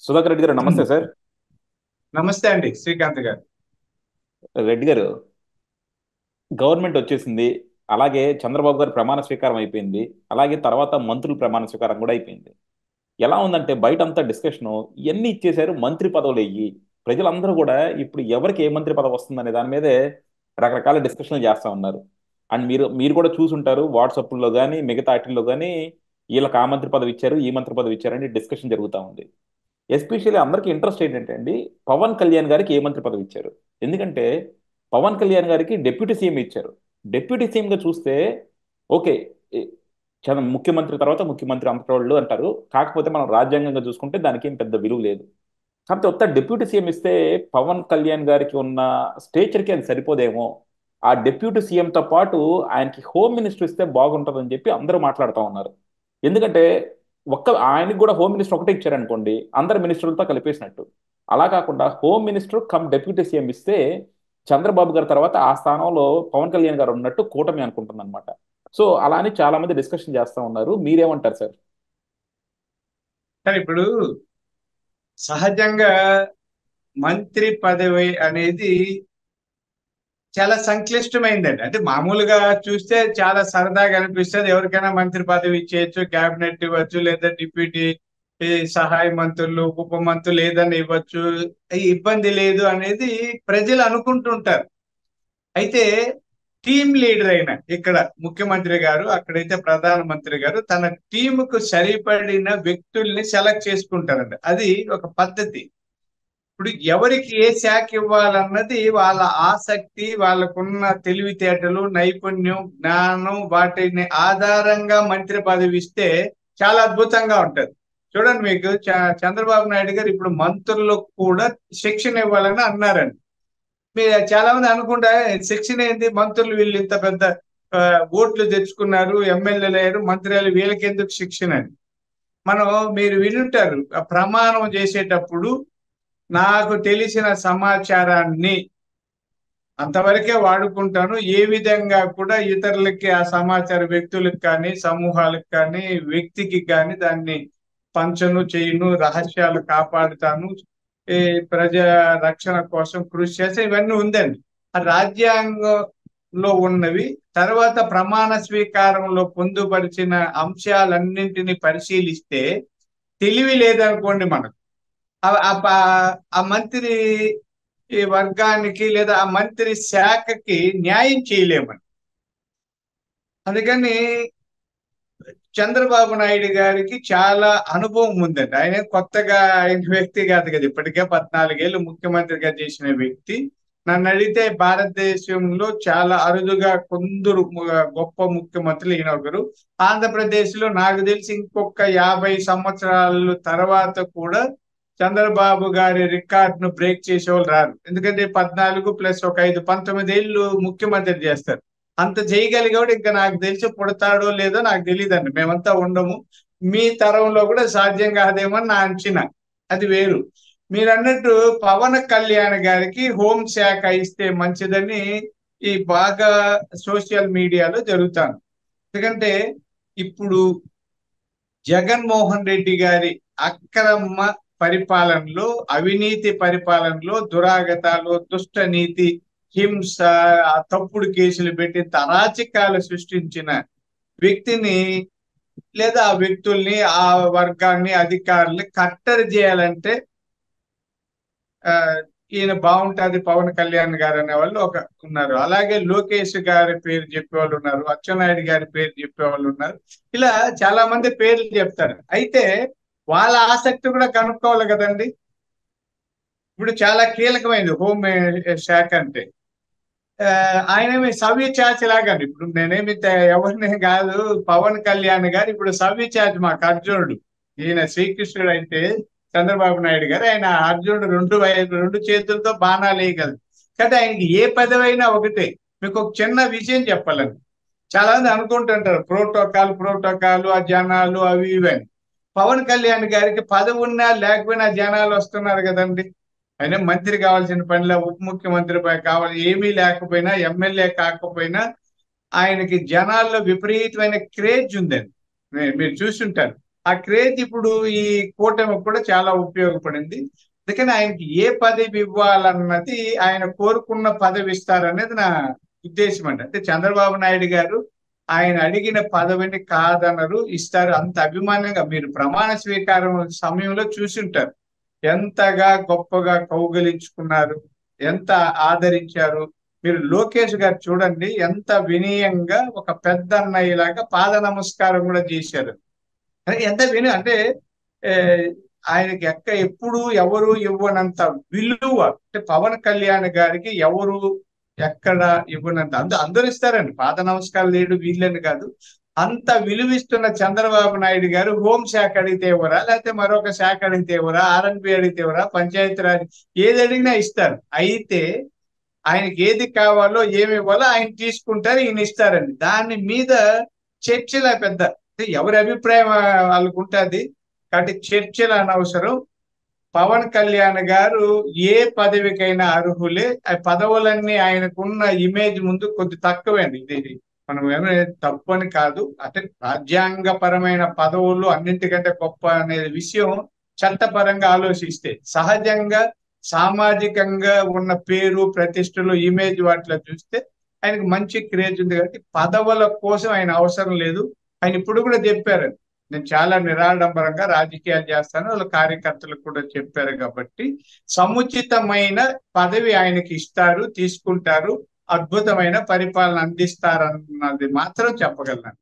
సుధాకర్ రెడ్డి గారు నమస్తే సార్. నమస్తే అండి శ్రీకాంత్ గారు. రెడ్డి గారు, గవర్నమెంట్ వచ్చేసింది. అలాగే చంద్రబాబు గారి ప్రమాణ స్వీకారం అయిపోయింది. అలాగే తర్వాత మంత్రుల ప్రమాణ స్వీకారం కూడా అయిపోయింది. ఎలా ఉందంటే బయటంతా డిస్కషను ఇవన్నీ ఇచ్చేశారు, మంత్రి పదవులు అయ్యి ప్రజలందరూ కూడా ఇప్పుడు ఎవరికి ఏ మంత్రి పదవి వస్తుందనే దాని మీదే రకరకాల డిస్కషన్లు చేస్తూ ఉన్నారు. అండ్ మీరు మీరు కూడా చూసుంటారు, వాట్సాప్లో కానీ మిగతా వాటిల్లో కానీ వీళ్ళకి ఆ మంత్రి పదవి ఇచ్చారు, ఈ మంత్రి పదవి ఇచ్చారని డిస్కషన్ జరుగుతూ ఉంది. ఎస్పెషల్లీ అందరికీ ఇంట్రెస్ట్ ఏంటంటే అండి, పవన్ కళ్యాణ్ గారికి ఏ మంత్రి పదవి ఇచ్చారు. ఎందుకంటే పవన్ కళ్యాణ్ గారికి డిప్యూటీ సీఎం ఇచ్చారు. డిప్యూటీ సీఎంగా చూస్తే ఓకే, ముఖ్యమంత్రి తర్వాత ముఖ్యమంత్రి అంతటోళ్ళు అంటారు. కాకపోతే మనం రాజ్యాంగంగా చూసుకుంటే దానికి ఏం పెద్ద విలువ లేదు. కాకపోతే ఒక్క డిప్యూటీ సీఎం ఇస్తే పవన్ కళ్యాణ్ గారికి ఉన్న స్టేచర్కి అది సరిపోదేమో. ఆ డిప్యూటీ సీఎంతో పాటు ఆయనకి హోమ్ మినిస్టర్ ఇస్తే బాగుంటుందని చెప్పి అందరూ మాట్లాడుతూ ఉన్నారు. ఎందుకంటే ఆయనకి కూడా హోమ్ మినిస్టర్ ఒకటే ఇచ్చారనుకోండి, అందరు మినిస్టర్లతో కలిపేసినట్టు. అలా కాకుండా home minister come deputy CM ఇస్తే చంద్రబాబు గారి తర్వాత ఆ స్థానంలో పవన్ కళ్యాణ్ గారు ఉన్నట్టు కూటమి అనుకుంటుంది అనమాట. సో అలా అని చాలా మంది డిస్కషన్ చేస్తా ఉన్నారు. మీరేమంటారు సార్? సరే, ఇప్పుడు సహజంగా మంత్రి పదవి అనేది చాలా సంక్లిష్టమైందండి. అంటే మామూలుగా చూస్తే చాలా సరదాగా అనిపిస్తుంది. ఎవరికైనా మంత్రి పదవి ఇచ్చేయచ్చు, క్యాబినెట్ ఇవ్వచ్చు, లేదా డిప్యూటీ సహాయ మంత్రులు, ఉప మంత్రులు ఏదైనా ఇవ్వచ్చు, ఇబ్బంది లేదు అనేది ప్రజలు అనుకుంటుంటారు. అయితే టీం లీడర్ అయిన ఇక్కడ ముఖ్యమంత్రి గారు, అక్కడైతే ప్రధానమంత్రి గారు తన టీముకు సరిపడిన వ్యక్తుల్ని సెలెక్ట్ చేసుకుంటారండి. అది ఒక పద్ధతి. ఇప్పుడు ఎవరికి ఏ శాఖ ఇవ్వాలన్నది వాళ్ళ ఆసక్తి, వాళ్ళకున్న తెలివితేటలు, నైపుణ్యం, జ్ఞానం, వాటిని ఆధారంగా మంత్రి పదవి ఇస్తే చాలా అద్భుతంగా ఉంటది. చూడండి, మీకు చంద్రబాబు నాయుడు గారు ఇప్పుడు మంత్రులకు కూడా శిక్షణ ఇవ్వాలని అన్నారండి. మీరు చాలా మంది అనుకుంటా శిక్షణ ఏంది, మంత్రులు వీళ్ళు ఇంత పెద్ద ఆ, ఓట్లు తెచ్చుకున్నారు, ఎమ్మెల్యేలు అయ్యారు, మంత్రులు, వీళ్ళకి ఎందుకు శిక్షణ అని. మనం మీరు వినుంటారు, ఆ ప్రమాణం చేసేటప్పుడు నాకు తెలిసిన సమాచారాన్ని అంతవరకే వాడుకుంటాను, ఏ విధంగా కూడా ఇతరులకి ఆ సమాచార వ్యక్తులకు కానీ సమూహాలకు కానీ వ్యక్తికి కానీ దాన్ని పంచను చేయను, రహస్యాలు కాపాడుతాను, ఈ ప్రజా రక్షణ కోసం కృషి చేస్తే ఇవన్నీ ఉందండి. ఆ రాజ్యాంగంలో ఉన్నవి. తర్వాత ప్రమాణ స్వీకారంలో పొందుపరిచిన అంశాలన్నింటినీ పరిశీలిస్తే తెలివి లేదనుకోండి మనకు, ఆ మంత్రి ఈ వర్గానికి లేదా ఆ మంత్రి శాఖకి న్యాయం చేయలేమని. అందుకని చంద్రబాబు నాయుడు గారికి చాలా అనుభవం ఉందండి. ఆయన కొత్తగా అయిన వ్యక్తి కాదు కదా, ఇప్పటికే 14 ఏళ్ళు ముఖ్యమంత్రిగా చేసిన వ్యక్తి. నన్ను అడిగితే భారతదేశంలో చాలా అరుదుగా కొందరు గొప్ప ముఖ్యమంత్రులు ఈయన ఒకరు. ఆంధ్రప్రదేశ్ లో నాకు తెలిసి ఇంకొక 50 సంవత్సరాల తర్వాత కూడా చంద్రబాబు గారి రికార్డును బ్రేక్ చేసేవాళ్ళు రారు. ఎందుకంటే 14 ప్లస్ ఒక 5, 19 ఏళ్ళు ముఖ్యమంత్రి చేస్తారు. అంత చేయగలిగేవాడు ఇంకా నాకు తెలిసి పుడతాడో లేదో నాకు తెలియదండి. మేమంతా ఉండము. మీ తరంలో కూడా సాధ్యం కాదేమో నా అంచనా. అది వేరు. మీరు అన్నట్టు పవన్ కళ్యాణ్ గారికి హోం శాఖ ఇస్తే మంచిదని ఈ బాగా సోషల్ మీడియాలో జరుగుతాను. ఎందుకంటే ఇప్పుడు జగన్మోహన్ రెడ్డి గారి అక్రమ పరిపాలనలో, అవినీతి పరిపాలనలో, దురాగతాలు, దుష్ట నీతి, హింస, ఆ తప్పుడు కేసులు పెట్టి అరాచకాలు సృష్టించిన వ్యక్తిని లేదా ఆ వ్యక్తుల్ని, ఆ వర్గాన్ని, అధికారుల్ని కట్టడి చేయాలంటే ఆ ఈయన బాగుంటది పవన్ కళ్యాణ్ గారు అనే వాళ్ళు ఒక ఉన్నారు. అలాగే లోకేష్ గారి పేరు చెప్పేవాళ్ళు ఉన్నారు, అచ్చెన్నాయుడు గారి పేరు చెప్పేవాళ్ళు ఉన్నారు. ఇలా చాలా మంది పేర్లు చెప్తారు. అయితే వాళ్ళ ఆసక్తి కూడా కనుక్కోవాలి కదండి. ఇప్పుడు చాలా కీలకమైనది హోం శాఖ అంటే. ఆ, ఆయనేమి సవ్య చాచి లాగా. ఇప్పుడు నేనేమి ఎవరిని కాదు, పవన్ కళ్యాణ్ గారు ఇప్పుడు సవ్య చాచి మాకు అర్జునుడు. ఈయన శ్రీకృష్ణుడు అయితే చంద్రబాబు నాయుడు గారు, ఆయన అర్జునుడు, రెండు చేతులతో బాణాలు వేయగలరు. కానీ ఆయనకి ఏ పదవైనా ఒకటే. మీకు ఒక చిన్న విషయం చెప్పాలని, చాలా మంది అనుకుంటుంటారు ప్రోటోకాల్ ప్రోటోకాల్, ఆ జనాలు అవి ఇవి అని. పవన్ కళ్యాణ్ గారికి పదవి ఉన్నా లేకపోయినా జనాలు వస్తున్నారు కదండి. ఆయన మంత్రి కావాల్సిన పనిలో, ఉప ముఖ్యమంత్రి కావాలి, ఏమీ లేకపోయినా, ఎమ్మెల్యే కాకపోయినా ఆయనకి జనాల్లో విపరీతమైన క్రేజ్ ఉందండి. మీరు చూస్తుంటారు. ఆ క్రేజ్ ఇప్పుడు ఈ కూటమికి కూడా చాలా ఉపయోగపడింది. అందుకని ఆయనకి ఏ పదవి ఇవ్వాలన్నది ఆయన కోరుకున్న పదవి ఇస్తారనేది నా ఉద్దేశం అండి. అంటే చంద్రబాబు నాయుడు గారు ఆయన అడిగిన పదవిని కాదనరు, ఇస్తారు. అంత అభిమానంగా మీరు ప్రమాణ స్వీకారం సమయంలో చూసుంటారు. ఎంతగా గొప్పగా కౌగిలించుకున్నారు, ఎంత ఆదరించారు. మీరు లోకేష్ గారు చూడండి, ఎంత వినయంగా ఒక పెద్ద అన్నయ్యలాగా పాద నమస్కారం కూడా చేశారు. ఎంత విను అంటే ఏ, ఆయనకి ఎప్పుడు ఎవరు ఇవ్వనంత విలువ, అంటే పవన్ కళ్యాణ్ గారికి ఎవరు ఎక్కడ ఇవ్వనంత, అందరూ ఇస్తారండి పాద నమస్కారం, లేడు వీళ్ళని కాదు. అంత విలువిస్తున్న చంద్రబాబు నాయుడు గారు హోంశాఖ అడిగితే ఇవ్వరా, లేకపోతే మరొక శాఖ అడిగితే ఇవ్వరా, ఆర్ఎన్బి అడిగితే ఇవ్వరా, పంచాయతీరాజ్ ఏది అడిగినా ఇస్తారు. అయితే ఆయనకి ఏది కావాలో ఏమి ఇవ్వాలో ఆయన తీసుకుంటారు, ఈయన ఇస్తారండి. దాని మీద చర్చల పెద్ద, అంటే ఎవరి అభిప్రాయం వాళ్ళకు ఉంటుంది. కాబట్టి చర్చలు అనవసరం. పవన్ కళ్యాణ్ గారు ఏ పదవికైనా అర్హులే. ఆ పదవులన్నీ ఆయనకున్న ఇమేజ్ ముందు కొద్ది తక్కువే అండి. ఇది మనం ఏమీ తప్పు అని కాదు. అంటే రాజ్యాంగపరమైన పదవులు అన్నింటికంటే గొప్ప అనే విషయం చట్టపరంగా ఆలోచిస్తే, సహజంగా సామాజికంగా ఉన్న పేరు ప్రతిష్టలు ఇమేజ్ వాటిలో చూస్తే ఆయనకు మంచి క్రేజ్ ఉంది. కాబట్టి పదవుల కోసం ఆయన అవసరం లేదు. ఆయన ఇప్పుడు కూడా చెప్పారు, నేను చాలా నిరాడంబరంగా రాజకీయాలు చేస్తాను, వాళ్ళ కార్యకర్తలకు కూడా చెప్పారు. కాబట్టి సముచితమైన పదవి ఆయనకి ఇస్తారు, తీసుకుంటారు, అద్భుతమైన పరిపాలన అందిస్తారన్నది మాత్రం చెప్పగలను.